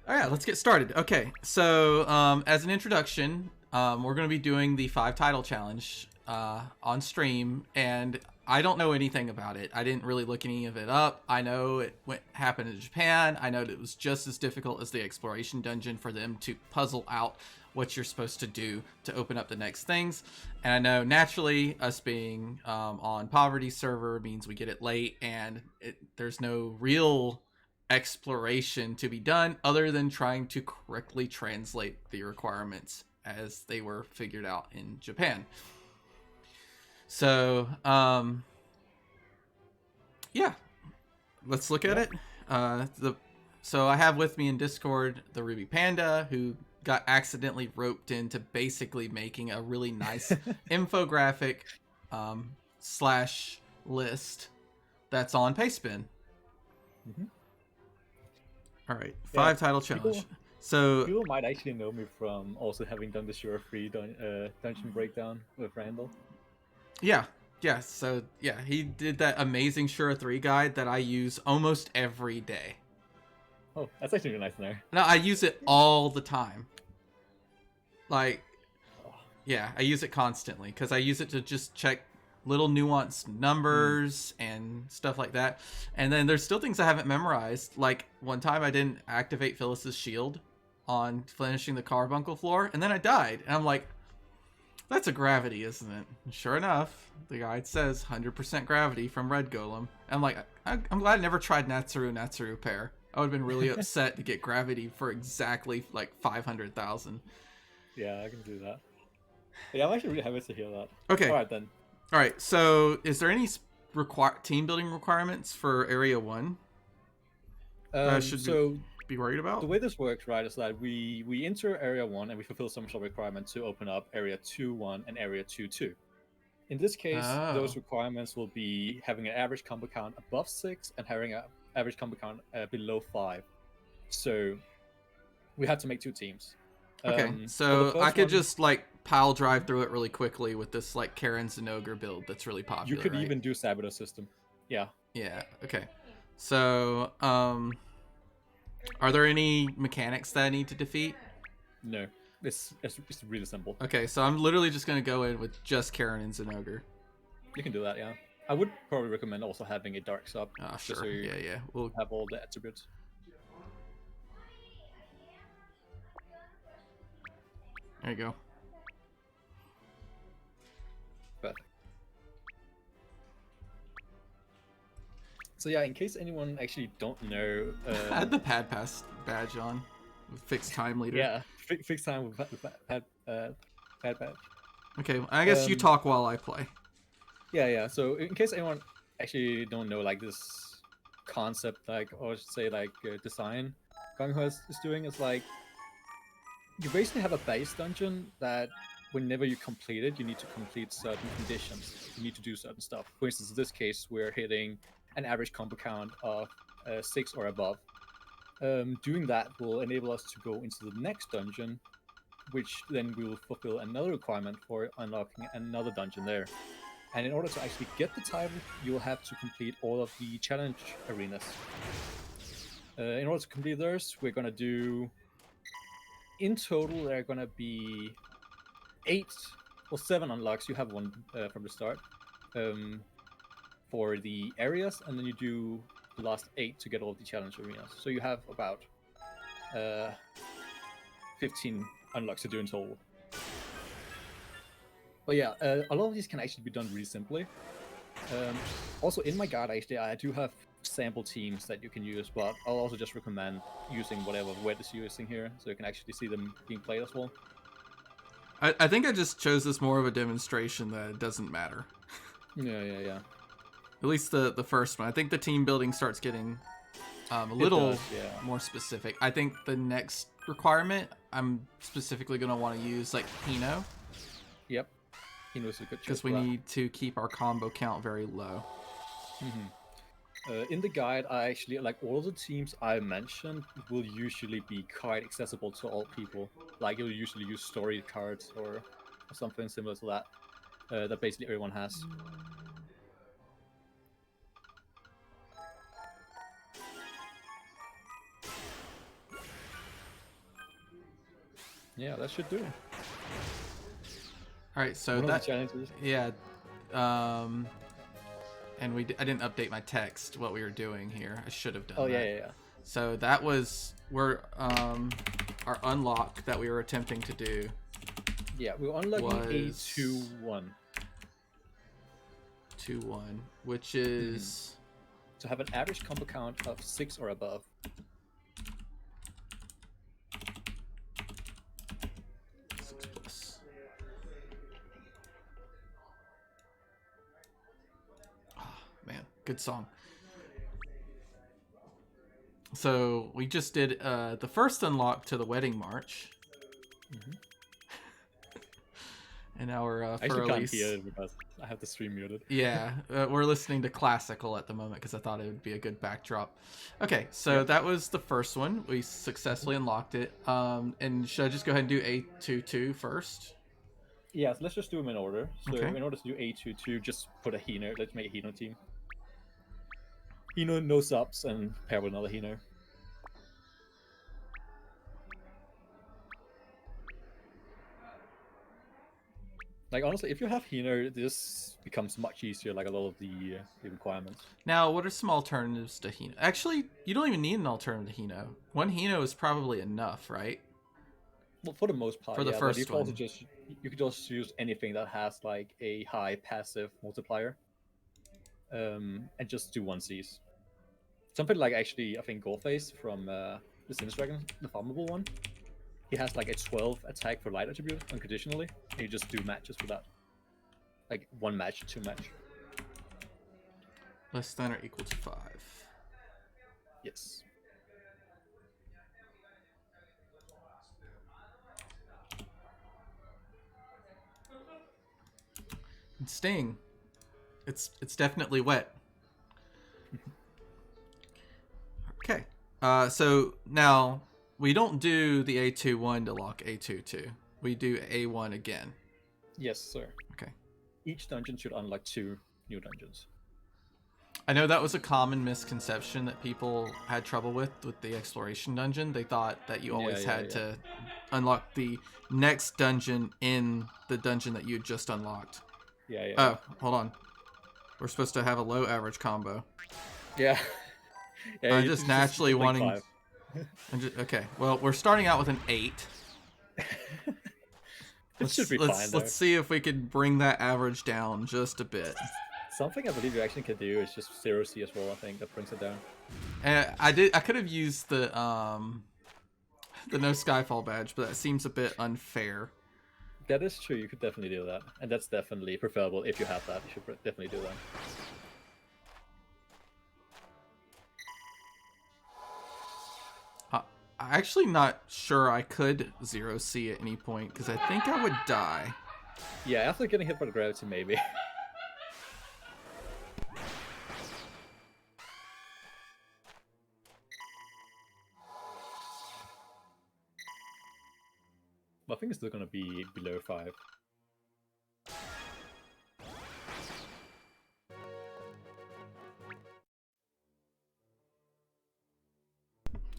All right, let's get started. Okay, so as an introduction, we're going to be doing the 5 title challenge on stream, and I don't know anything about it. I didn't really look any of it up. I know happened in Japan. I know that it was just as difficult as the exploration dungeon for them to puzzle out what you're supposed to do to open up the next things. And I know naturally us being on poverty server means we get it late, and there's no real exploration to be done other than trying to correctly translate the requirements as they were figured out in Japan. So yeah, let's look at it. So I have with me in Discord the RubyPanda, who got accidentally roped into basically making a really nice infographic slash list that's on Pastebin. Mm-hmm. All right, 5 title challenge. So people might actually know me from also having done the Shura 3 dungeon breakdown with Randall. Yeah. So yeah, he did that amazing Shura 3 guide that I use almost every day. Oh, that's actually really nice in there. No, I use it all the time. Like, yeah, I use it constantly because I use it to just check little nuanced numbers and stuff like that. And then there's still things I haven't memorized. Like one time I didn't activate Phyllis's shield on finishing the carbuncle floor, and then I died. And I'm like, that's a gravity, isn't it? And sure enough, the guide says 100% gravity from Red Golem. And I'm like, I'm glad I never tried Natsuru pair. I would have been really upset to get gravity for exactly like 500,000. Yeah, I can do that. Yeah, I'm actually really happy to hear that. Okay. All right, then. All right, so is there any team building requirements for Area 1 that I should be worried about? The way this works, right, is that we enter Area 1 and we fulfill some sort of requirement to open up Area 2-1 and Area 2-2. In this case, those requirements will be having an average combo count above 6 and having an average combo count below 5. So we had to make 2 teams. Okay, so I could just like pile drive through it really quickly with this like Karen Zenogre build that's really popular. You could even do Saboteur system. Yeah. Yeah. Okay. So are there any mechanics that I need to defeat? No. It's really simple. Okay, so I'm literally just gonna go in with just Karen and Zenogre. You can do that, yeah. I would probably recommend also having a dark sub. Oh, sure. So yeah. We'll have all the attributes. There you go. Perfect. So yeah, in case anyone actually don't know, I had the PADCast badge on with fixed time leader. Yeah, fixed time with Pad badge. Okay, I guess you talk while I play. Yeah. So in case anyone actually don't know like this concept, like, or I should say like design Gung-Ho is doing, is like you basically have a base dungeon that whenever you complete it, you need to complete certain conditions. You need to do certain stuff. For instance, in this case, we're hitting an average combo count of 6 or above. Doing that will enable us to go into the next dungeon, which then will fulfill another requirement for unlocking another dungeon there. And in order to actually get the title, you will have to complete all of the challenge arenas. In order to complete those, we're going to do... In total, there are going to be 8 or 7 unlocks. You have one from the start for the areas, and then you do the last 8 to get all the challenge arenas. So you have about 15 unlocks to do in total. But yeah, a lot of these can actually be done really simply. Also, in my guide, actually, I do have sample teams that you can use, but I'll also just recommend using whatever Wet is using here, so you can actually see them being played as well. I think I just chose this more of a demonstration that it doesn't matter. Yeah. At least the first one. I think the team building starts getting a little more specific. I think the next requirement, I'm specifically going to want to use like Hino. Yep. Hino's a good choice. Because we need to keep our combo count very low. Mm-hmm. In the guide, I actually, like, all of the teams I mentioned will usually be quite accessible to all people. Like, you'll usually use story cards or something similar to that, that basically everyone has. Yeah, that should do it. All right, so One of the that challenges. yeah, and I didn't update my text what we were doing here. I should have done Oh that. yeah. So that was our unlock that we were attempting to do. Yeah, we're unlocking Was A21. 2-1, which is To have an average combo count of 6 or above. 6+. Oh, man, good song. So we just did the first unlock to the wedding march. And now we're I for actually can't Elise. hear it because I have the stream muted. Yeah, we're listening to classical at the moment because I thought it would be a good backdrop. Okay, so that was the first one. We successfully unlocked it. And should I just go ahead and do A22 first? Yeah, so let's just do them in order. So Okay. in order to do A22, just put a Hino. Let's make a Hino team. Hino, no subs, and pair with another Hino. Like, honestly, if you have Hino, this becomes much easier, like a lot of the requirements. Now, what are some alternatives to Hino? Actually, you don't even need an alternative to Hino. One Hino is probably enough, right? Well, for the most part, For the yeah, first but you could also one. you could just use anything that has like a high passive multiplier, and just do 1Cs. Something like actually, I think Goldface from the Sinus Dragon, the farmable one, he has like a 12 attack for light attribute unconditionally, and you just do matches for that, like 1 match, 2 match. Less than or equal to 5. Yes. And Sting. It's definitely wet. Okay. So now we don't do the A21 to lock A22. We do A1 again. Yes, sir. Okay. Each dungeon should unlock 2 new dungeons. I know that was a common misconception that people had trouble with the exploration dungeon. They thought that you always had to unlock the next dungeon in the dungeon that you had just unlocked. Yeah. Oh, hold on. We're supposed to have a low average combo. Yeah. I'm just naturally like wanting... okay, well, we're starting out with an 8. It should be fine, though. Let's see if we could bring that average down just a bit. Something I believe you actually can do is just 0C as well, I think, that brings it down. I could have used the no Skyfall badge, but that seems a bit unfair. That is true, you could definitely do that. And that's definitely preferable if you have that. You should definitely do that. I'm actually not sure I could 0C at any point, because I think I would die. Yeah, after getting hit by the gravity, maybe. I think it's still going to be below 5.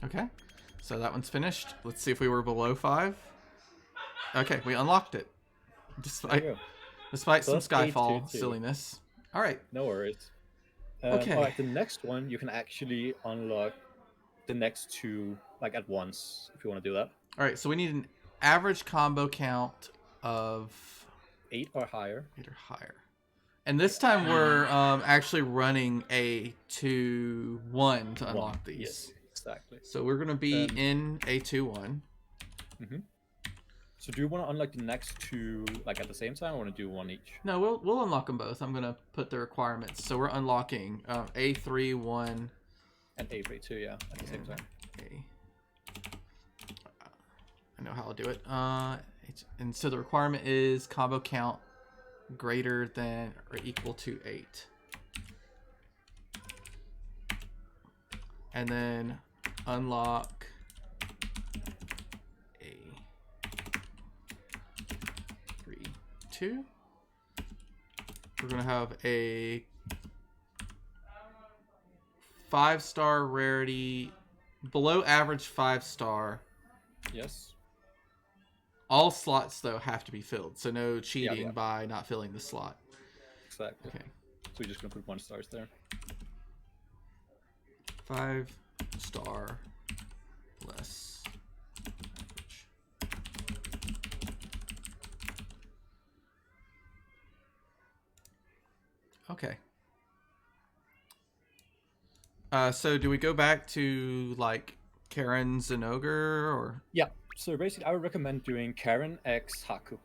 Okay, so that one's finished. Let's see if we were below 5. Okay, we unlocked it. Despite some Skyfall silliness. All right. No worries. Okay. All right, the next one, you can actually unlock the next 2 like at once, if you want to do that. All right, so we need an average combo count of 8 or higher. 8 or higher. And this time we're actually running a 2-1 to unlock these. Yes, exactly. So we're going to be in a 2-1. So do you want to unlock the next 2 like at the same time, or want to do 1 each? No, we'll unlock them both. I'm going to put the requirements. So we're unlocking A3, 1. And A3 too, yeah, at the same time. I know how I'll do it. And so the requirement is combo count greater than or equal to 8. And then unlock a 3, 2. We're going to have a 5-star rarity, below average 5-star. Yes. All slots though have to be filled, so no cheating yeah. by not filling the slot. Exactly. Okay. So we're just gonna put 1 stars there. 5-star less average. Okay. So do we go back to like Karen Zenogre or? Yeah. So basically, I would recommend doing Karen X Haku.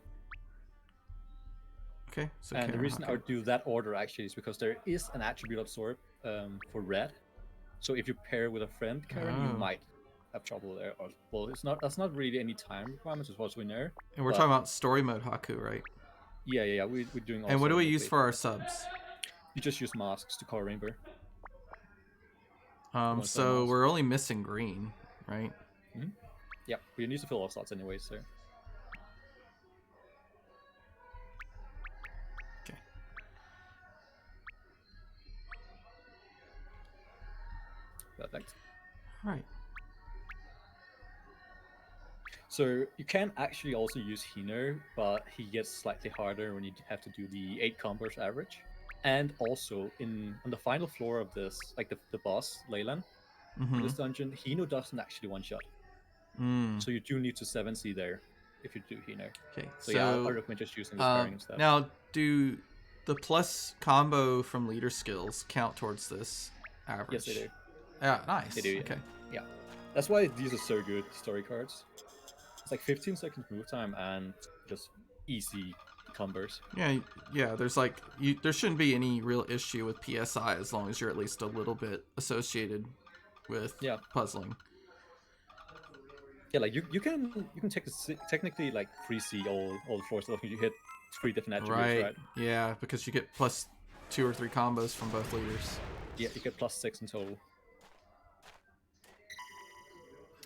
Okay. So And Karen the reason I Haku. would do that order actually is because there is an attribute absorb for red. So if you pair with a friend Karen, you Oh. might have trouble there. Or, well, that's not really any time requirements as far as we know. And we're talking about story mode Haku, right? Yeah. We're doing. And what do we also use for our subs? You just use masks to color rainbow. So we're only missing green, right? Mm-hmm. Yeah, we need to fill all slots anyway, so. Okay. Perfect. All right. So you can actually also use Hino, but he gets slightly harder when you have to do the 8 combos average. And also on the final floor of this, like the boss, Leyland, in this dungeon, Hino doesn't actually one-shot. So you do need to 7C there if you do Hino. Okay. So yeah, I recommend just using this pairing instead. Now, do the plus combo from leader skills count towards this average? Yes, they do. Yeah, nice. They do. Okay. Yeah. That's why these are so good story cards. It's like 15 seconds move time and just easy combos. Yeah. There's like there shouldn't be any real issue with PSI as long as you're at least a little bit associated with puzzling. Yeah, like you can technically like 3C all the floors if you hit 3 different attributes, right? Yeah, because you get plus 2 or 3 combos from both leaders. Yeah, you get plus 6 in total.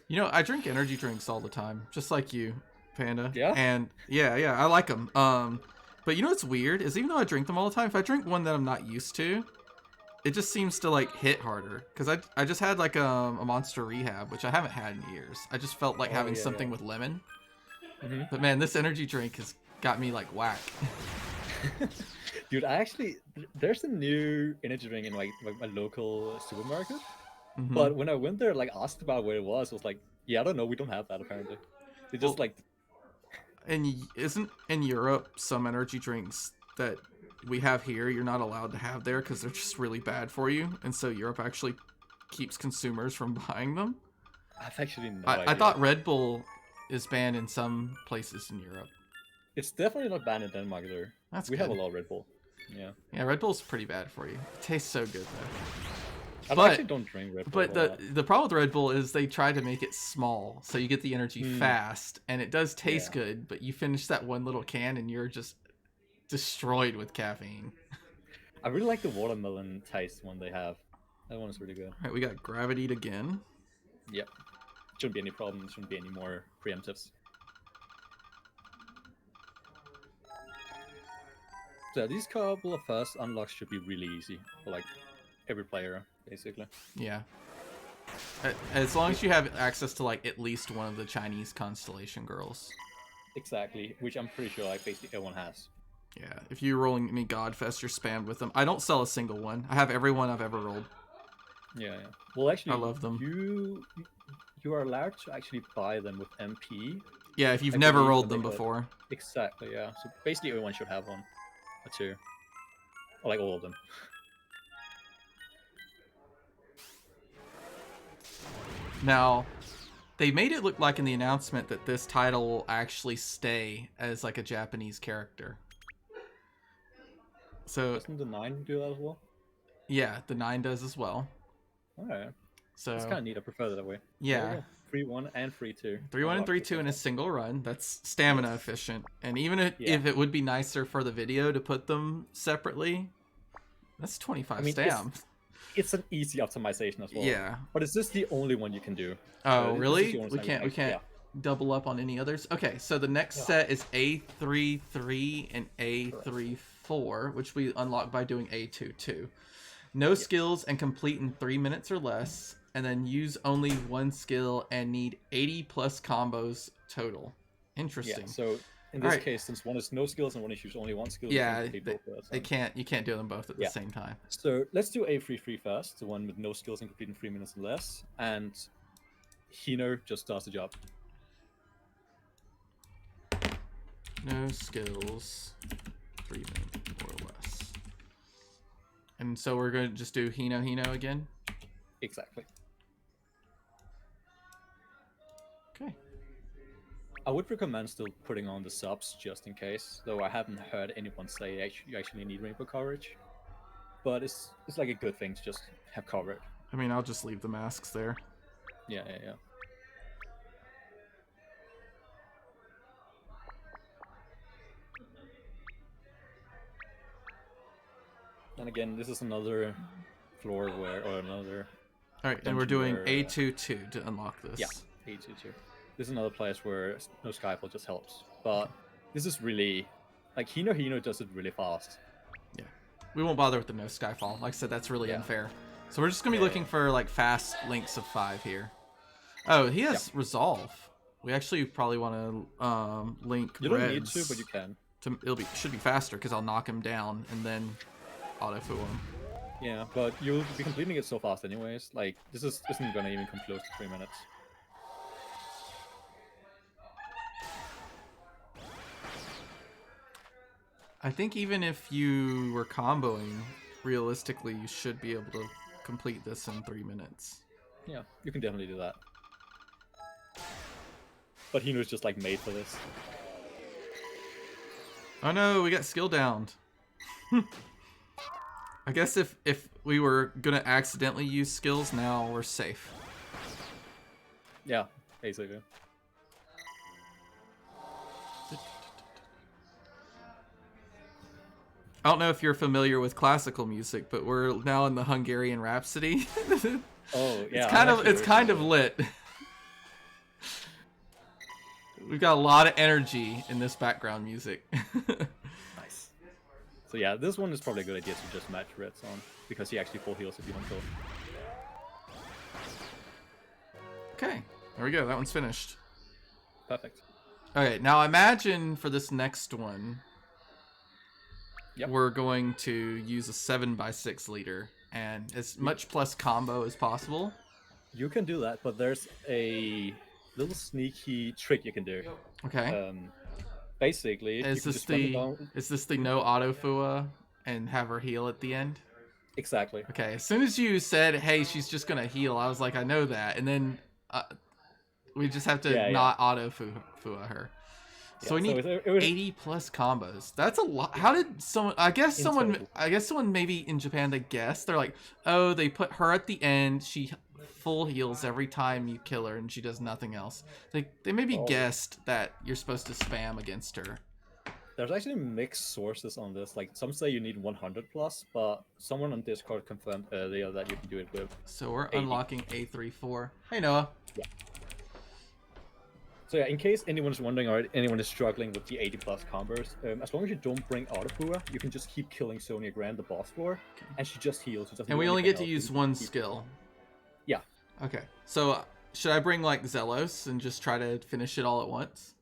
You know, I drink energy drinks all the time, just like you, Panda. Yeah? And yeah, I like them. But you know what's weird is even though I drink them all the time, if I drink one that I'm not used to, it just seems to like hit harder. Because I just had like a Monster Rehab, which I haven't had in years. I just felt like having something with lemon. Mm-hmm. But man, this energy drink has got me like whack. Dude, there's a new energy drink in like my local supermarket. Mm-hmm. But when I went there, like asked about where it was like, yeah, I don't know, we don't have that apparently. They just like. And isn't in Europe some energy drinks that we have here you're not allowed to have there because they're just really bad for you, and so Europe actually keeps consumers from buying them? I've actually no idea. I thought Red Bull is banned in some places in Europe. It's definitely not banned in Denmark either. We have a lot of Red Bull. Yeah, Red Bull's pretty bad for you. It tastes so good though. I actually don't drink Red Bull. But the problem with Red Bull is they try to make it small, so you get the energy fast, and it does taste good, but you finish that one little can and you're just destroyed with caffeine. I really like the watermelon taste one they have. That one is really good. Alright, we got Gravitied again. Yep. Shouldn't be any problems, shouldn't be any more preemptives. So these couple of first unlocks should be really easy for like every player, basically. Yeah. As long as you have access to like at least one of the Chinese constellation girls. Exactly, which I'm pretty sure like basically everyone has. Yeah, if you're rolling any Godfest, you're spammed with them. I don't sell a single one. I have every one I've ever rolled. Yeah. Well, actually, I love them. You are allowed to actually buy them with MP. Yeah, if you've never rolled them before. Exactly, yeah. So basically everyone should have one. Or 2. Or like all of them. Now, they made it look like in the announcement that this title will actually stay as like a Japanese character. So doesn't the 9 do that as well? Yeah, the 9 does as well. Alright. So it's kind of neat. I prefer that way. Yeah. 3-1 and 3-2. 3-1 and 3-2 in a single run. That's stamina efficient. And even if it would be nicer for the video to put them separately, that's 25 stam. It's an easy optimization as well. Yeah. But is this the only one you can do? Oh, really? We can't double up on any others? Okay, so the next set is A33 and A34, which we unlock by doing A22. No skills and complete in 3 minutes or less, and then use only one skill and need 80 plus combos total Interesting. So in this case, since one is no skills and one is only one skill, yeah, you can both you can't do them both at the same time. So let's do A33 first, the one with no skills and complete in 3 minutes or less, and Hino just does the job. No skills, 3 minutes or less. And so we're going to just do Hino again? Exactly. Okay. I would recommend still putting on the subs just in case, though I haven't heard anyone say you actually need rainbow coverage. But it's like a good thing to just have covered. I mean, I'll just leave the masks there. Yeah. And again, this is another floor where, or another... Alright, and we're doing A22 to unlock this. Yeah, A22. This is another place where no Skyfall just helps. But this is really... Like, Hino does it really fast. Yeah. We won't bother with the no Skyfall. Like I said, that's really unfair. So we're just going to be looking for, like, fast links of 5 here. Oh, he has Resolve. We actually probably want to link You don't need to, but you can. Should be faster, because I'll knock him down, and then auto-fu him. Yeah, but you'll be completing it so fast anyways. Like, this isn't going to even come close to 3 minutes. I think even if you were comboing, realistically, you should be able to complete this in 3 minutes. Yeah, you can definitely do that. But Hino's just, like, made for this. Oh no, we got skill downed. I guess if we were gonna accidentally use skills, now we're safe. Yeah, basically. I don't know if you're familiar with classical music, but we're now in the Hungarian Rhapsody. Oh yeah, it's kind of lit. We've got a lot of energy in this background music. Nice. So yeah, this one is probably a good idea to just match Red's on, because he actually full heals if you don't kill. Okay, there we go. That one's finished. Perfect. Okay, now imagine for this next one, yep, we're going to use a 7x6 leader and as much plus combo as possible. You can do that, but there's a little sneaky trick you can do. Okay. Basically, is this the no auto fua and have her heal at the end? Exactly. Okay. As soon as you said, "Hey, she's just gonna heal," I was like, "I know that," and then we just have to not auto fua her. So we need 80 plus combos. That's a lot. How did someone? I guess someone maybe in Japan they guessed. They're like, oh, they put her at the end. She full heals every time you kill her, and she does nothing else. They maybe guessed that you're supposed to spam against her. There's actually mixed sources on this. Like some say you need 100 plus, but someone on Discord confirmed earlier that you can do it with. So we're unlocking A34. Hey Noah. Yeah. So yeah, in case anyone's wondering or anyone is struggling with the 80 plus combos, as long as you don't bring Autopua, you can just keep killing Sonya Grand the boss floor, and she just heals. And we only get to use one skill. Yeah. Okay. So should I bring like Zelos and just try to finish it all at once?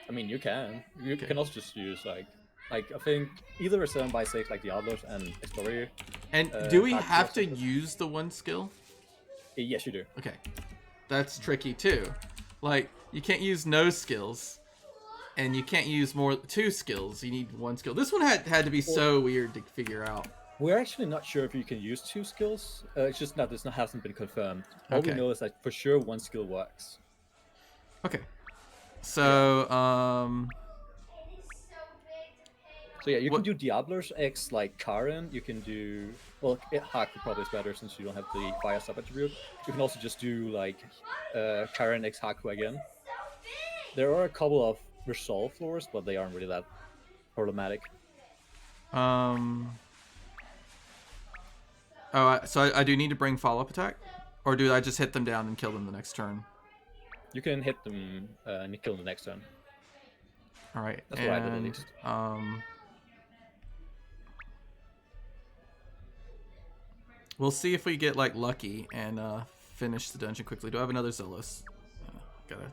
I mean, you can. You can also just use like I think either a 7x6 like Diablos and Explorer. And do we have to use the one skill? Yes, you do. Okay. That's tricky too. Like, you can't use no skills, and you can't use two skills. You need one skill. This one had to be so weird to figure out. We're actually not sure if you can use two skills. It's just that this hasn't been confirmed. All we know is that for sure one skill works. Okay. So, So yeah, you can do Diablos X like Karen. You can do Haku probably is better since you don't have the fire sub attribute. You can also just do like Karen X Haku again. There are a couple of resolve floors, but they aren't really that problematic. Oh, so I do need to bring follow-up attack, or do I just hit them down and kill them the next turn? You can hit them and kill them the next turn. All right. That's what I did at least. We'll see if we get like lucky and finish the dungeon quickly. Do I have another Zealous? Gotta.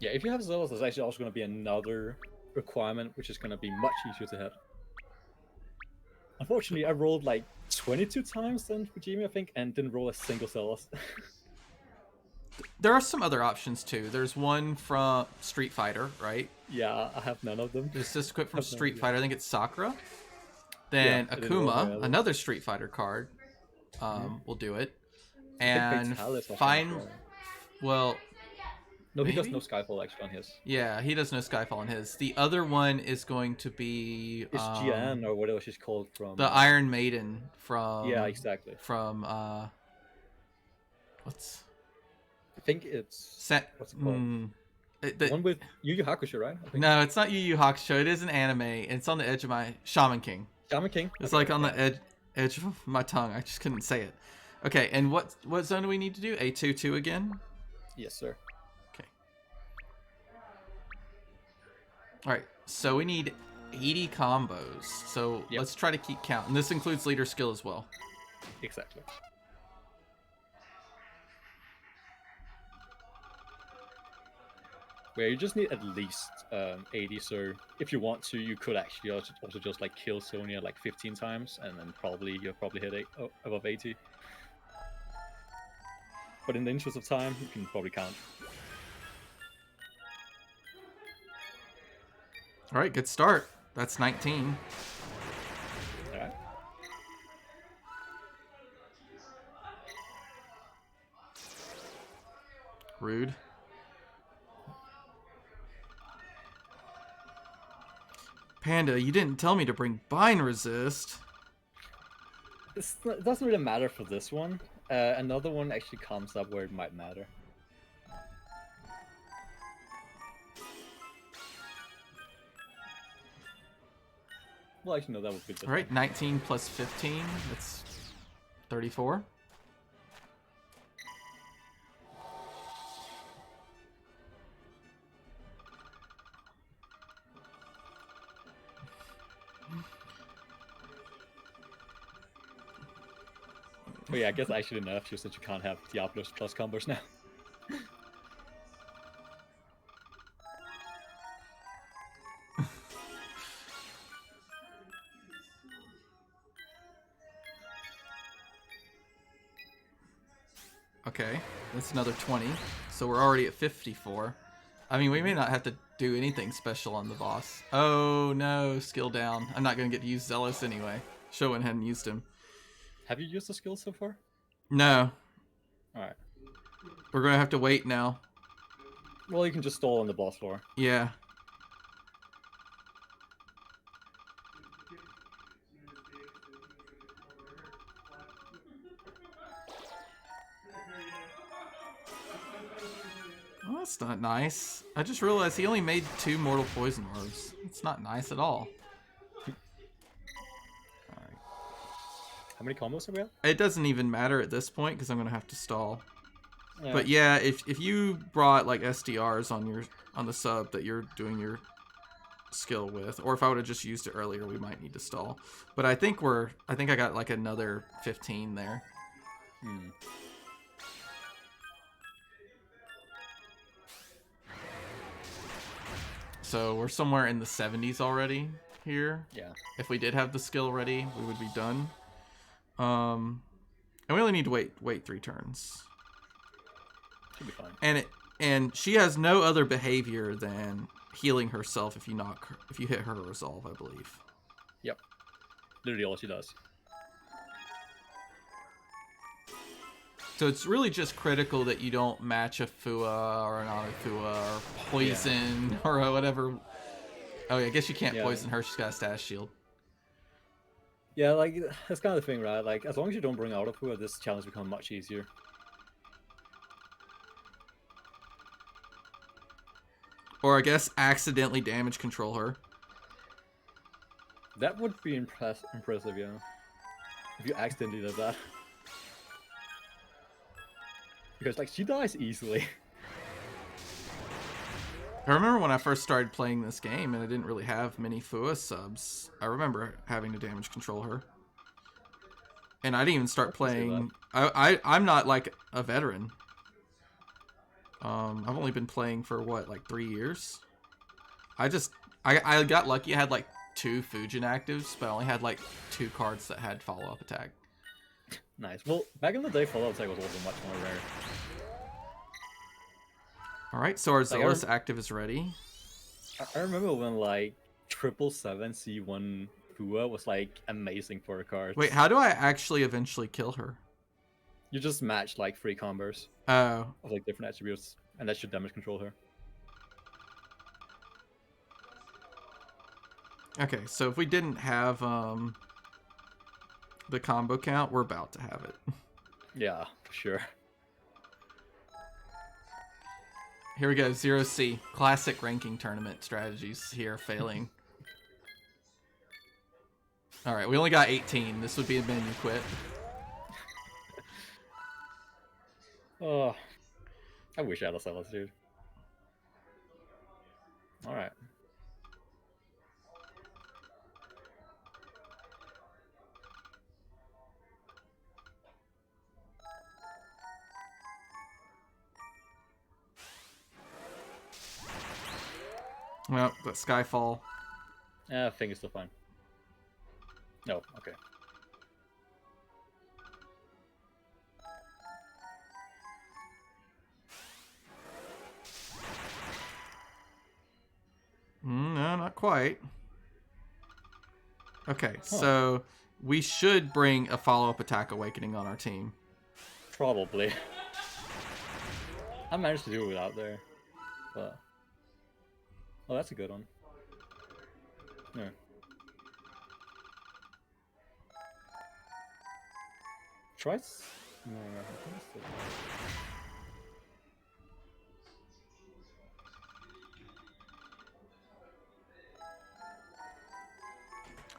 Yeah, if you have Zealous, there's actually also going to be another requirement, which is going to be much easier to hit. Unfortunately, I rolled like 22 times then for Jimmy, I think, and didn't roll a single Zealous. There are some other options too. There's one from Street Fighter, right? Yeah, I have none of them. There's this equipped from Have no Street idea. Fighter. I think it's Sakura. Then I didn't roll very Akuma, well. another Street Fighter card, will do it. I think And Vitalis also fine. has one. Well, No, he does maybe? no Skyfall actually on his. yeah, he does no Skyfall on his. The other one is going to be It's Jian or whatever she's called from. the Iron Maiden from. Yeah, exactly. From what's I think it's what's it called? The one with Yu Yu Hakusho, right? I think. No, it's not Yu Yu Hakusho. It is an anime. It's on the edge of my Shaman King. Shaman King. It's like on the edge of my tongue. I just couldn't say it. Okay, and what zone do we need to do? A2-2 again? Yes, sir. Okay. All right. So we need 80 combos. So let's try to keep count. And this includes leader skill as well. Exactly. Where you just need at least 80, so if you want to, you could actually also just like kill Sonya like 15 times, and then you'll probably hit above 80. But in the interest of time, you can probably count. All right, good start. That's 19. All right. Rude. Panda, you didn't tell me to bring bind resist. It doesn't really matter for this one. Another one actually comes up where it might matter. Well, actually, no, that would be good. All right, 19 plus 15. That's 34. Oh yeah, I guess I should nerf you since you can't have Diablos plus combos now. Okay, that's another 20. So we're already at 54. I mean, we may not have to do anything special on the boss. Oh no, skill down. I'm not going to get to use Zealous anyway. Showen hadn't used him. Have you used the skill so far? No. Alright. We're going to have to wait now. Well, you can just stall on the boss floor. Yeah. Well, that's not nice. I just realized he only made 2 mortal poison orbs. It's not nice at all. Alright. How many combos have we had? It doesn't even matter at this point because I'm going to have to stall. Yeah. But yeah, if you brought like SDRs on the sub that you're doing your skill with, or if I would have just used it earlier, we might need to stall. But I think I got like another 15 there. So we're somewhere in the 70s already here. Yeah. If we did have the skill ready, we would be done. And we only need to wait 3 turns. Should be fine. And she has no other behavior than healing herself if you hit her resolve, I believe. Yep. Literally all she does. So it's really just critical that you don't match a Fua or an Auto-Fua or poison or whatever. Oh, yeah, I guess you can't poison her. She's got a status shield. Yeah, like, that's kind of the thing, right? Like, as long as you don't bring Auto-Fua, this challenge becomes much easier. Or I guess accidentally damage control her. That would be impressive, yeah. If you accidentally did that. Because, like, she dies easily. I remember when I first started playing this game and I didn't really have many Fua subs. I remember having to damage control her. And I didn't even start playing... I'm not, like, a veteran. I've only been playing for what, like 3 years. I got lucky. I had like 2 Fujin actives, but I only had like 2 cards that had follow-up attack. Nice. Well, back in the day, follow-up attack was also much more rare. All right, so our Zealous active is ready. I remember when like 777C1 Fua was like amazing for the cards. Wait, how do I actually eventually kill her? You just match like 3 combos Oh. of like different attributes, and that should damage control her. Okay, so if we didn't have the combo count, we're about to have it. Yeah, for sure. Here we go, 0C. Classic ranking tournament strategies here failing. Alright, we only got 18. This would be a menu quit. Oh, I wish I had a Zealous, dude. Alright. Well, but Skyfall. I think it's still fine. No, okay. No, not quite. Okay, so we should bring a follow-up attack awakening on our team. Probably. I managed to do it without there, but... Oh, that's a good one. Yeah. Try no, I think it's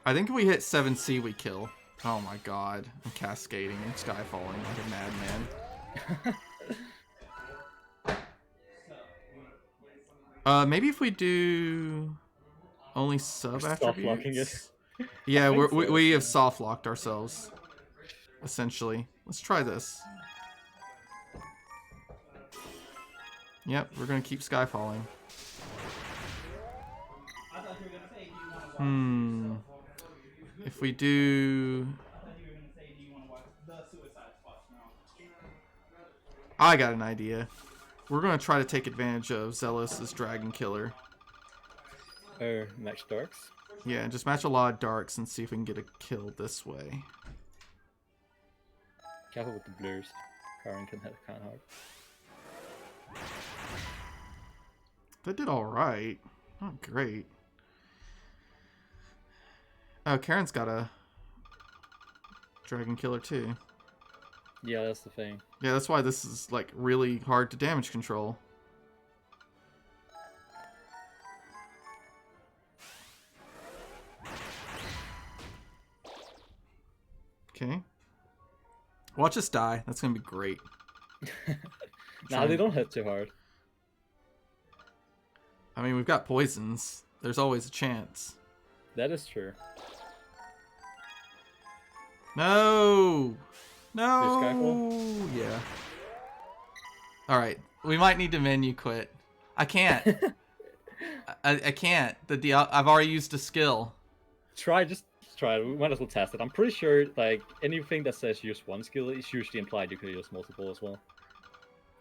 I think if we hit 7C, we kill. Oh my god. I'm cascading and skyfalling like a madman. Maybe if we do only sub attributes. Yeah, we have soft locked ourselves. Essentially. Let's try this. Yep, we're gonna keep skyfalling. If we do... I got an idea. We're going to try to take advantage of Zealous's Dragon Killer. Match darks? Yeah, and just match a lot of darks and see if we can get a kill this way. Careful with the blurs. Karen can hit kind of hard. That did alright. Not great. Oh, Karen's got a Dragon Killer too. Yeah, that's the thing. Yeah, that's why this is like really hard to damage control. Okay. Watch us die. That's gonna be great. Nah, they don't hit too hard. I mean, we've got poisons. There's always a chance. That is true. No! No! Yeah. Alright. We might need to menu quit. I can't. I can't. I've already used a skill. Just try it. We might as well test it. I'm pretty sure, like, anything that says use one skill is usually implied you could use multiple as well.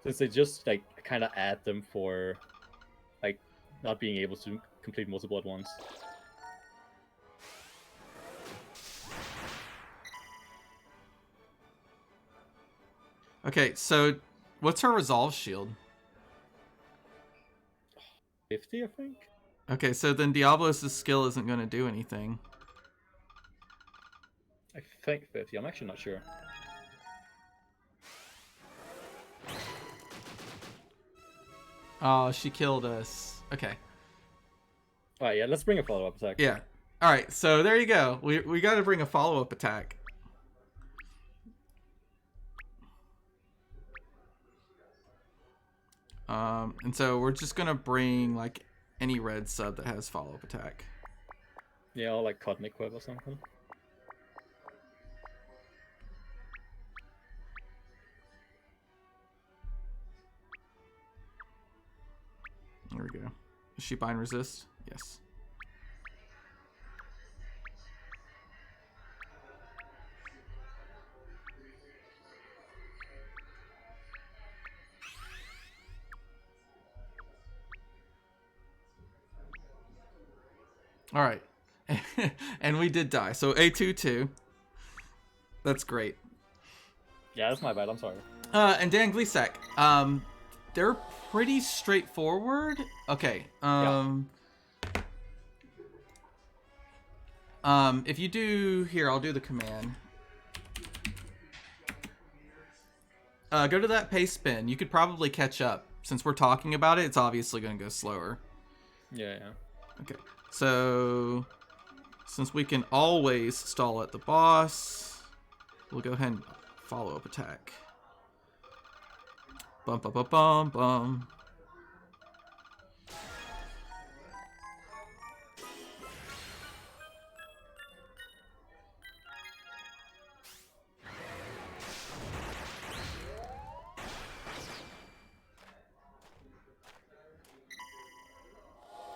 Since they just, like, kind of add them for, like, not being able to complete multiple at once. Okay, so what's her resolve shield? 50, I think? Okay, so then Diablos' skill isn't going to do anything. I think 50. I'm actually not sure. Oh, she killed us. Okay. Alright, yeah, let's bring a follow-up attack. Yeah. Alright, so there you go. We got to bring a follow-up attack. And so we're just going to bring, like, any red sub that has follow-up attack. Yeah, or like Cosmic Web or something. we go. Is she bind resist? Yes. All right. And we did die. So A2-2. That's great. Yeah, that's my bad. I'm sorry. And Dan Gleesack, they're pretty straightforward. Okay. If you do here, I'll do the command. Go to that pace spin. You could probably catch up. Since we're talking about it, it's obviously going to go slower. Yeah. Okay. So, since we can always stall at the boss, we'll go ahead and follow up attack. Bum bum bum bum bum.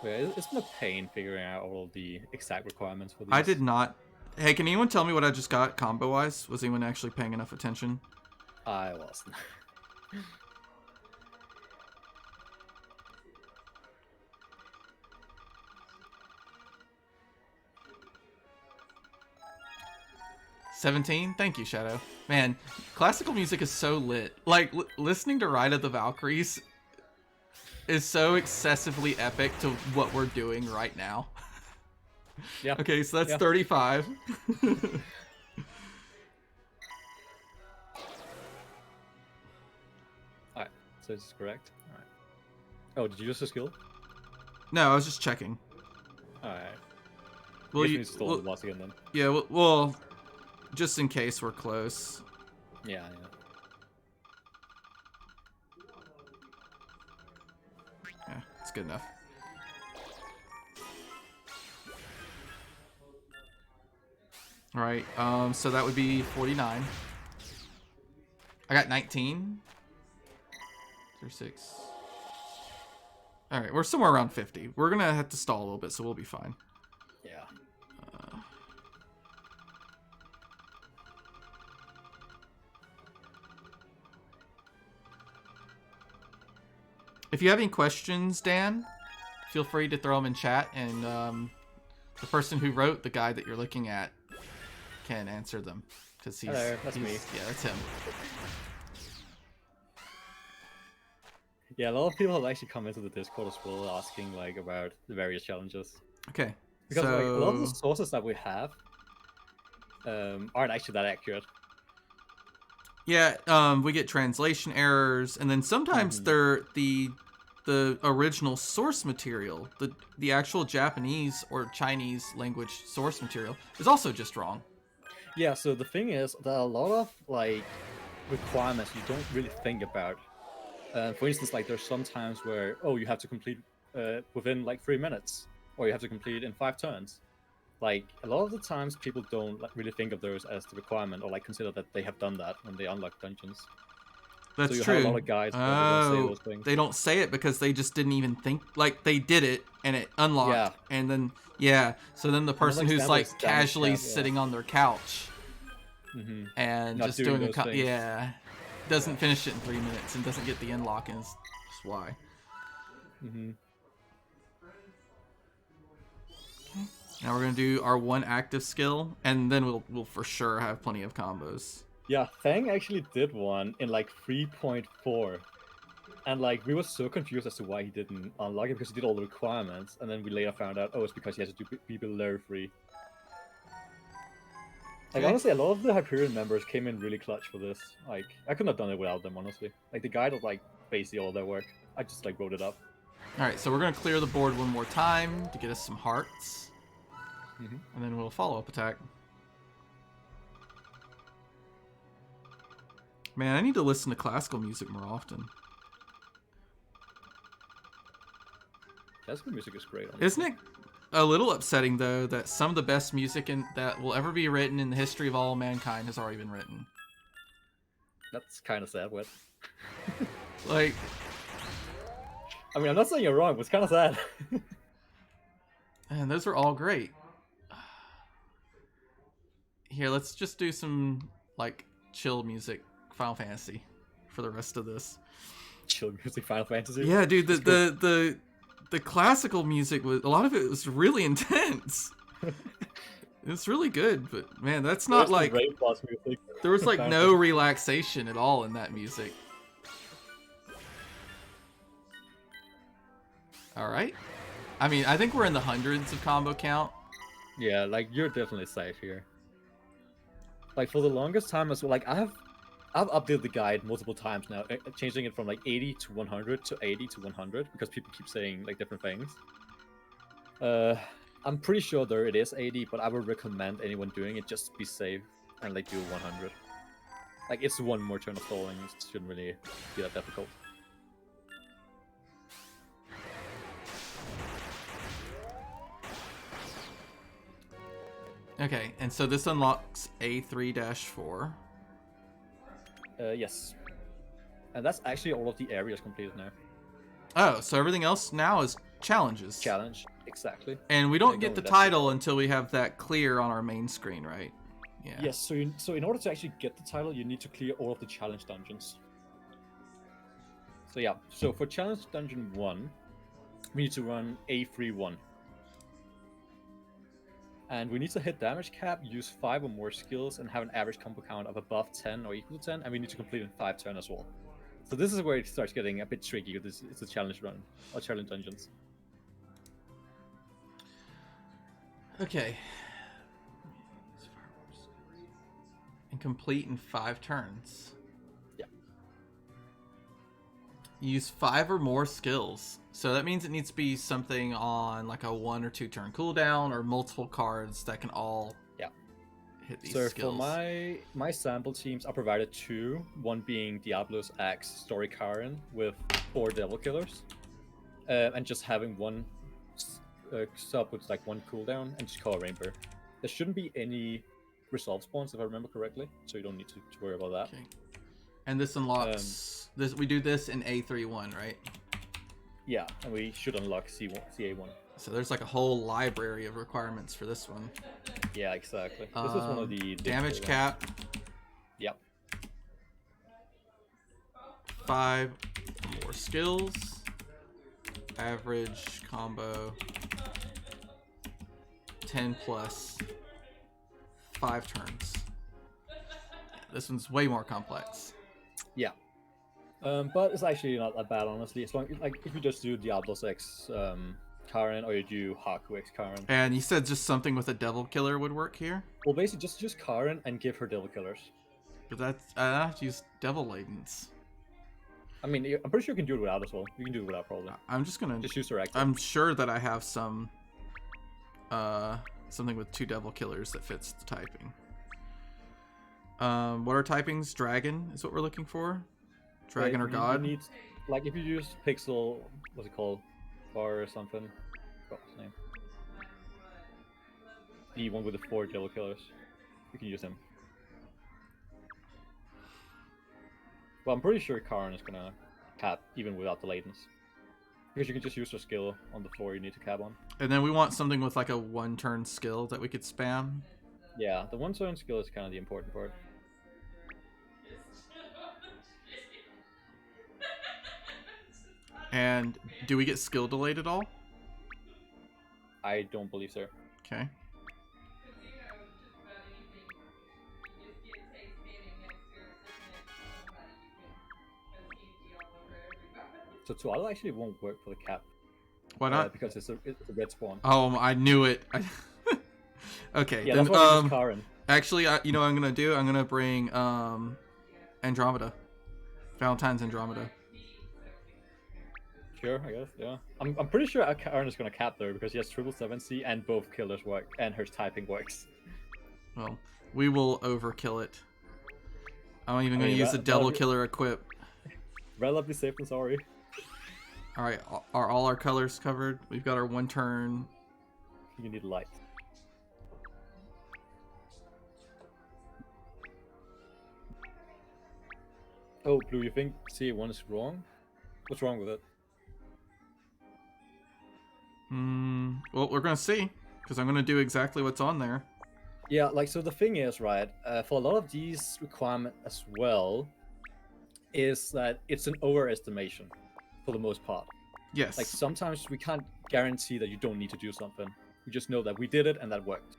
Yeah, it's been a pain figuring out all the exact requirements for these. I did not. Hey, can anyone tell me what I just got combo-wise? Was anyone actually paying enough attention? I wasn't. $17? Thank you, Shadow. Man, classical music is so lit. Like, listening to Ride of the Valkyries is so excessively epic to what we're doing right now. Yeah. Okay, so that's 35. Alright, so this is correct. Alright. Oh, did you use a skill? No, I was just checking. Alright. Well, you stall the boss again then. Yeah, well, just in case we're close. Yeah. Yeah, it's good enough. All right, so that would be 49. I got 19. 36. All right, we're somewhere around 50. We're gonna have to stall a little bit, so we'll be fine. Yeah. If you have any questions, Dan, feel free to throw them in chat, and the person who wrote the guide that you're looking at can answer them. Because that's me. Yeah, that's him. Yeah, a lot of people have actually come into the Discord as well, asking like about the various challenges. Okay. Because like, a lot of the sources that we have aren't actually that accurate. Yeah, we get translation errors, and then sometimes they're the original source material, the actual Japanese or Chinese language source material is also just wrong. Yeah, so the thing is that a lot of like requirements you don't really think about. For instance, like there's some times where you have to complete within like 3 minutes, or you have to complete in 5 turns. Like a lot of the times people don't really think of those as the requirement, or like consider that they have done that when they unlock dungeons. That's so you true. have a lot of guides where they don't say those things. They don't say it because they just didn't even think. Like they did it and it unlocked, and then so then the person who's like casually sitting on their couch and Not just doing a doesn't finish it in 3 minutes and doesn't get the unlock, and that's why. Now we're gonna do our one active skill, and then we'll for sure have plenty of combos. Yeah, Fang actually did one in like 3.4, and like we were so confused as to why he didn't unlock it, because he did all the requirements, and then we later found out, it's because he has to be below 3. Like honestly, a lot of the Hyperion members came in really clutch for this. Like I couldn't have done it without them, honestly. Like the guide was like basically all their work. I just like wrote it up. All right, so we're gonna clear the board one more time to get us some hearts, and then we'll follow up attack. Man, I need to listen to classical music more often. Classical music is great. Honestly. Isn't it a little upsetting, though, that some of the best music that will ever be written in the history of all mankind has already been written? That's kind of sad, Wet. Like, I mean, I'm not saying you're wrong, but it's kind of sad. And those are all great. Here, let's just do some like chill music, Final Fantasy, for the rest of this. Chill music, Final Fantasy. Yeah, dude, the classical music was a lot of it was really intense. It's really good, but man, that's not like there was like no relaxation at all in that music. All right. I mean, I think we're in the hundreds of combo count. Yeah, like you're definitely safe here. Like for the longest time as well, like I've updated the guide multiple times now, changing it from like 80 to 100 to 80 to 100 because people keep saying like different things. I'm pretty sure there it is 80, but I would recommend anyone doing it just be safe and like do 100. Like it's one more turn of stalling, it shouldn't really be that difficult. Okay, and so this unlocks A3-4. Yes. And that's actually all of the areas completed now. Oh, so everything else now is challenges. Challenge, exactly. And we don't get the title until we have that clear on our main screen, right? Yeah. Yes, so in order to actually get the title, you need to clear all of the challenge dungeons. So yeah, so for challenge dungeon 1, we need to run A31. And we need to hit damage cap, use 5 or more skills, and have an average combo count of above 10 or equal to 10, and we need to complete in 5 turns as well. So this is where it starts getting a bit tricky, because it's a challenge run, or challenge dungeons. Okay. And complete in 5 turns. Yeah. Use 5 or more skills. So that means it needs to be something on like a 1 or 2 turn cooldown, or multiple cards that can all hit these skills. So for my sample teams, I provided 2, one being Diablo's Axe Story Karen with 4 Devil Killers, and just having one sub with like 1 cooldown and just call Rainbow. There shouldn't be any resolve spawns if I remember correctly, so you don't need to worry about that. Okay. And this unlocks this. We do this in A31, right? Yeah, and we should unlock CA1. So there's like a whole library of requirements for this one. Yeah, exactly. This is one of the damage cap. Yep. 5 more skills. Average combo 10 plus 5 turns. This one's way more complex. Yeah. But it's actually not that bad, honestly. As long like if you just do Diablo's X Karen, or you do Haku X Karen. And you said just something with a devil killer would work here? Well, basically just Karen and give her devil killers. But that's I have to use devil ladens. I mean, I'm pretty sure you can do it without as well. You can do it without problem. I'm just gonna use her active. I'm sure that I have some something with 2 devil killers that fits the typing. What are typings? Dragon is what we're looking for. Dragon or God? You need, like if you use Pixel, what's it called? Bar or something. What's his name? The one with the 4 devil killers. You can use him. Well, I'm pretty sure Karen is gonna cap even without the latents. Because you can just use her skill on the 4 you need to cap on. And then we want something with like a 1-turn skill that we could spam. Yeah, the 1-turn skill is kind of the important part. And do we get skill delayed at all? I don't believe so. Okay. So Tuala actually won't work for the cap. Why not? Because it's a red spawn. Oh, I knew it. Okay. Yeah, then, that's why I use Karen. Actually, you know what I'm gonna do? I'm gonna bring Andromeda. Valentine's Andromeda. Sure, I guess, yeah. I'm pretty sure Karen is gonna cap there because he has triple 7C and both killers work, and her typing works. Well, we will overkill it. I'm even gonna use the devil killer equip. Rather be safe than sorry. Alright, are all our colors covered? We've got our 1-turn. You need light. Oh, Blue, you think CA1 is wrong? What's wrong with it? Well, we're gonna see, because I'm gonna do exactly what's on there. Yeah, like, so the thing is, right, for a lot of these requirements as well, is that it's an overestimation for the most part. Yes. Like, sometimes we can't guarantee that you don't need to do something. We just know that we did it and that worked.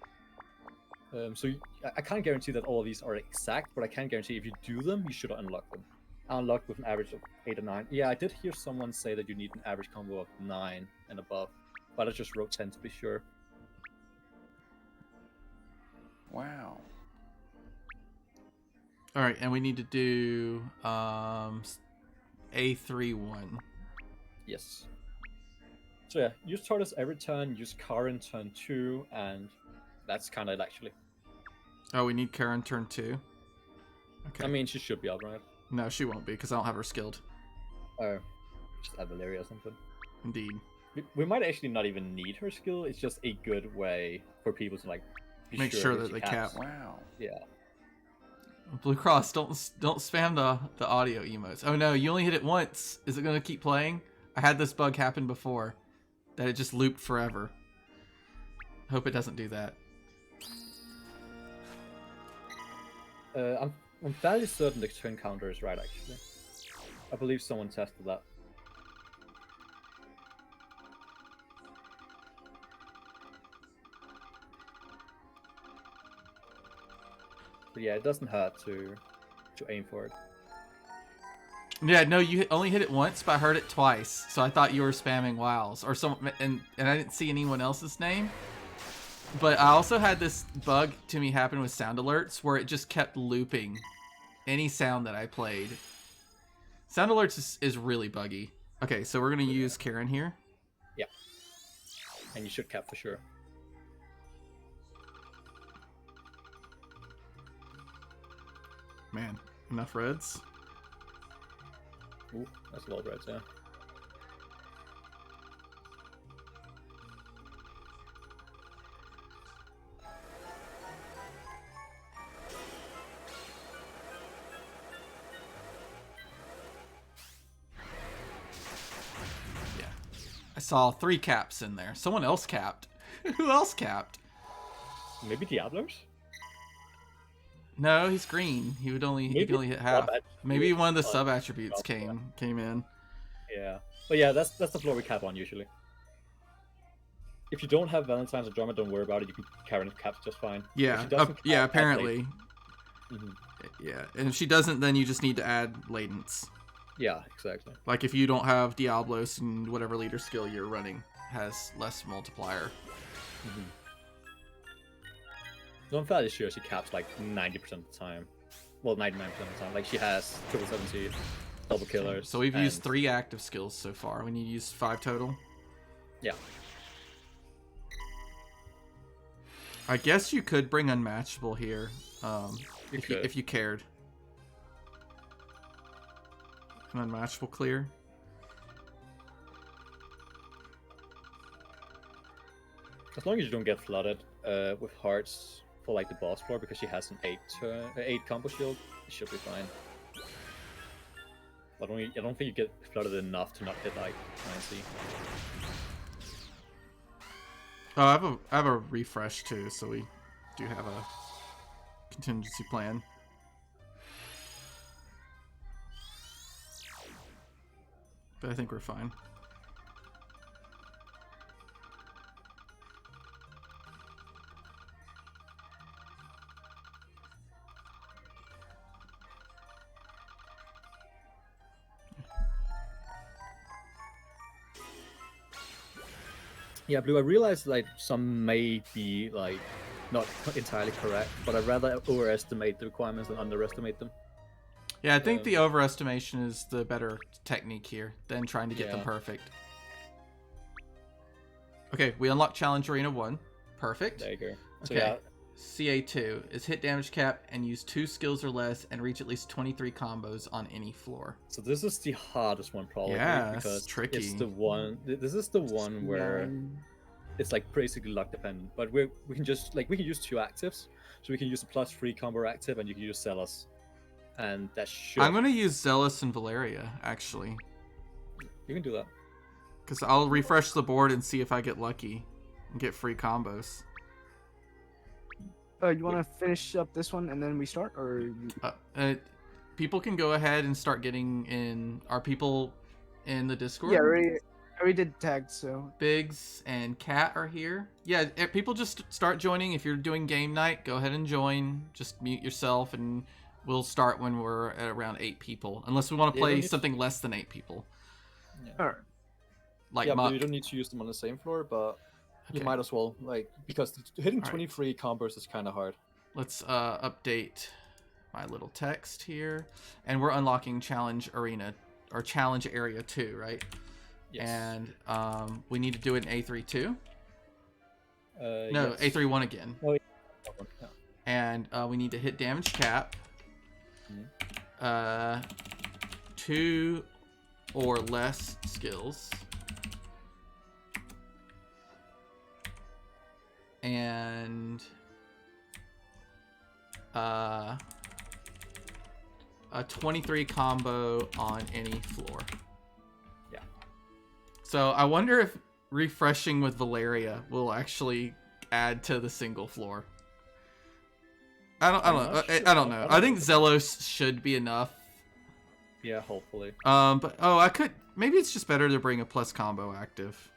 I can't guarantee that all of these are exact, but I can guarantee if you do them, you should unlock them. I unlocked with an average of 8 or 9. Yeah, I did hear someone say that you need an average combo of 9 and above, but I just wrote 10 to be sure. Wow. All right, and we need to do A31. Yes. So yeah, use tortoise every turn, use car in turn 2, and that's kind of it actually. Oh, we need Karen turn 2. Okay. I mean, she should be alright. No, she won't be, because I don't have her skilled. Oh, just add Valeria or something. Indeed. We might actually not even need her skill. It's just a good way for people to like make sure that they cap. Wow. Yeah. Blue Cross, don't spam the audio emotes. Oh no, you only hit it once. Is it gonna keep playing? I had this bug happen before, that it just looped forever. Hope it doesn't do that. I'm fairly certain the twin counter is right actually. I believe someone tested that. But yeah, it doesn't hurt to aim for it. Yeah, no, you only hit it once, but I heard it twice, so I thought you were spamming wows or some, and I didn't see anyone else's name. But I also had this bug to me happen with sound alerts where it just kept looping any sound that I played. Sound alerts is really buggy. Okay, so we're gonna use Karen here. Yeah, and you should cap for sure. Man, enough reds. Ooh, that's a lot of reds, yeah. Yeah. I saw 3 caps in there. Someone else capped. Who else capped? Maybe Diablos? No, he's green. He could only hit half. Maybe one of the sub attributes came in. Yeah, but yeah, that's the floor we cap on usually. If you don't have Valentine's or drama, don't worry about it. You can Karen caps just fine. Yeah, yeah. Apparently. Yeah, and if she doesn't, then you just need to add latents. Yeah, exactly. Like if you don't have Diablos and whatever leader skill you're running has less multiplier. So I'm fairly sure she caps like 90% of the time. Well, 99% of the time. Like she has 770, double killers. So we've used 3 active skills so far. We need to use 5 total. Yeah. I guess you could bring unmatchable here, if you cared. An unmatchable clear. As long as you don't get flooded with hearts for like the boss floor, because she has an 8 combo shield, it should be fine. But I don't think you get flooded enough to not hit like 9C. Oh, I have a refresh too, so we do have a contingency plan. But I think we're fine. Yeah, Blue, I realize like some may be like not entirely correct, but I'd rather overestimate the requirements than underestimate them. Yeah, I think the overestimation is the better technique here than trying to get them perfect. Okay, we unlock Challenge Arena 1. Perfect. There you go. So, okay. yeah. CA2 is hit damage cap and use 2 skills or less and reach at least 23 combos on any floor. So this is the hardest one probably. Yeah, because it's tricky. It's the one. This is the one where it's like basically luck dependent. But we can just like we can use 2 actives, so we can use a +3 combo active, and you can use Zealous, and that should. I'm gonna use Zealous and Valeria actually. You can do that. Because I'll refresh the board and see if I get lucky and get free combos. You want to finish up this one and then we start, or? People can go ahead and start getting in. Are people in the Discord? Yeah, I already did tagged, so. Biggs and Kat are here. Yeah, people just start joining. If you're doing game night, go ahead and join. Just mute yourself, and we'll start when we're at around 8 people. Unless we want to play something less than 8 people. Yeah. All right. Like yeah, Muck. but you don't need to use them on the same floor, but you might as well, like, because hitting 23 combos is kind of hard. Let's update my little text here, and we're unlocking challenge arena or challenge area 2, right? Yes. And we need to do it in A3 too. No, yes. A3-1 again. Oh, yeah. And we need to hit damage cap. 2 or less skills. And a 23 combo on any floor. Yeah. So I wonder if refreshing with Valeria will actually add to the single floor. I don't know. I think Zelos should be enough. Yeah, hopefully. But I could, maybe it's just better to bring a plus combo active.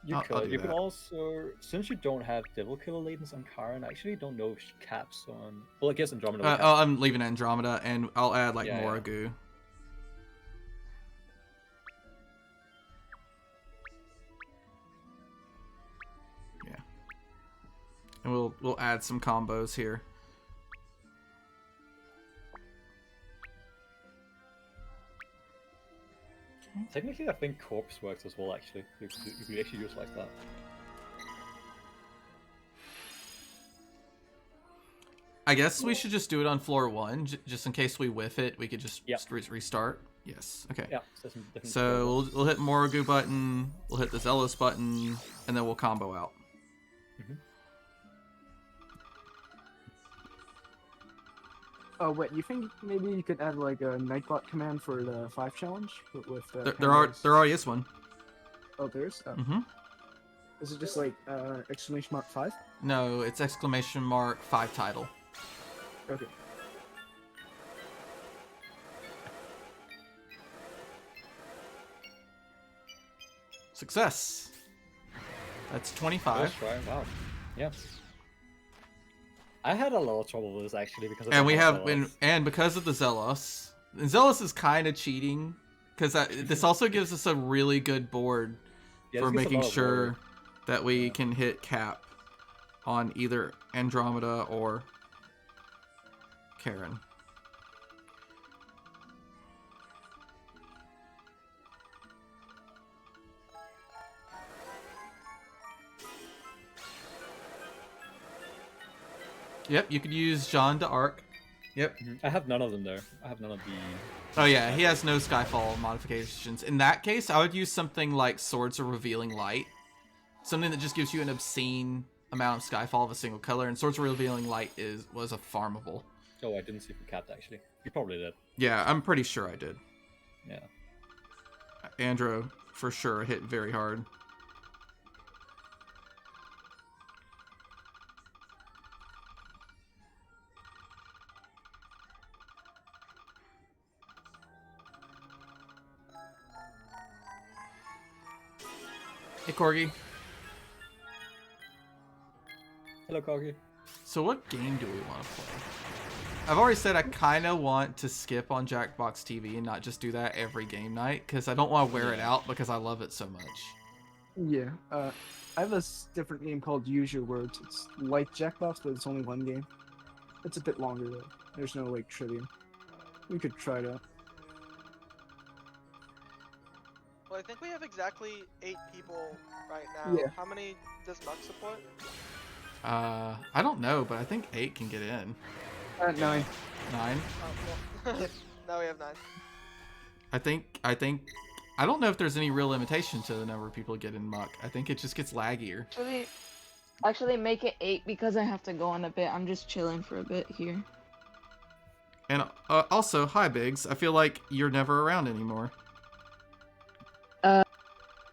You I'll could. do You could that. also, since you don't have Devil Killer Latents on Karen, I actually don't know if she caps on. Well, I guess Andromeda. Will cap. I'm leaving Andromeda, and I'll add like Yeah, Moragu. Yeah. And we'll add some combos here. Technically, I think Corpse works as well. Actually, you could actually use like that. I guess we should just do it on floor 1, just in case we whiff it. We could just Yep. restart. Yes. Okay. Yeah. Definitely So we'll hit Moragu button, we'll hit the Zealous button, and then we'll combo out. Oh wait, you think maybe you could add like a Nightbot command for the 5 challenge with There already is one. Oh, there is. Oh. Mm-hmm. Is it just like exclamation mark 5? No, it's exclamation mark 5 title. Okay. Success. That's 25. That's right. Wow. Yeah. I had a lot of trouble with this actually because. And we have and because of the Zealous, and Zealous is kind of cheating because this also gives us a really good board for making sure that we can hit cap on either Andromeda or Karen. Yep, you could use Jean d'Arc. Yep. I have none of them there. I have none of the. Oh yeah, he has no Skyfall modifications. In that case, I would use something like Swords of Revealing Light. Something that just gives you an obscene amount of Skyfall of a single color, and Swords of Revealing Light was a farmable. Oh, I didn't see if you capped actually. You probably did. Yeah, I'm pretty sure I did. Yeah. Andro, for sure, hit very hard. Hey, Corgi. Hello, Corgi. So what game do we want to play? I've already said I kind of want to skip on Jackbox TV and not just do that every game night, because I don't want to wear it out because I love it so much. Yeah. I have a different game called Use Your Words. It's like Jackbox, but it's only one game. It's a bit longer though. There's no like trivia. We could try it out. Well, I think we have exactly 8 people right now. Yeah. How many does Muck support? I don't know, but I think 8 can get in. 9. 9. Oh, well. Now we have 9. I think I don't know if there's any real limitation to the number of people who get in Muck. I think it just gets laggier. Actually make it 8 because I have to go in a bit. I'm just chilling for a bit here. And also, hi Biggs. I feel like you're never around anymore.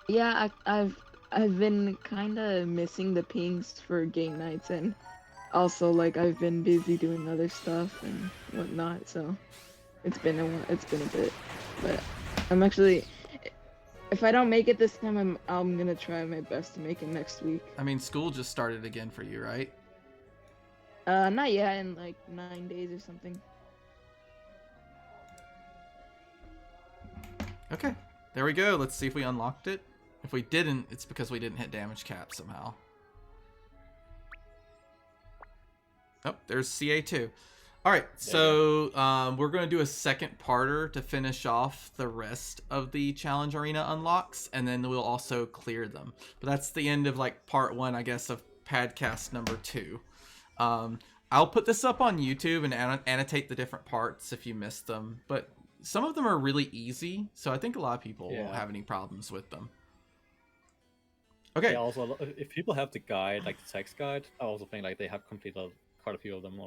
Yeah, I've been kind of missing the pings for game nights, and also like I've been busy doing other stuff and whatnot. So it's been a bit, but I'm actually, if I don't make it this time, I'm gonna try my best to make it next week. I mean, school just started again for you, right? Not yet, in like 9 days or something. Okay, there we go. Let's see if we unlocked it. If we didn't, it's because we didn't hit damage cap somehow. Oh, there's CA2. All right, so we're going to do a second parter to finish off the rest of the challenge arena unlocks, and then we'll also clear them. But that's the end of like part 1, I guess, of PADCast number 2. I'll put this up on YouTube and annotate the different parts if you missed them, but some of them are really easy, so I think a lot of people won't have any problems with them. Okay. Yeah, also, if people have the guide, like the text guide, I also think like they have completed quite a few of them already.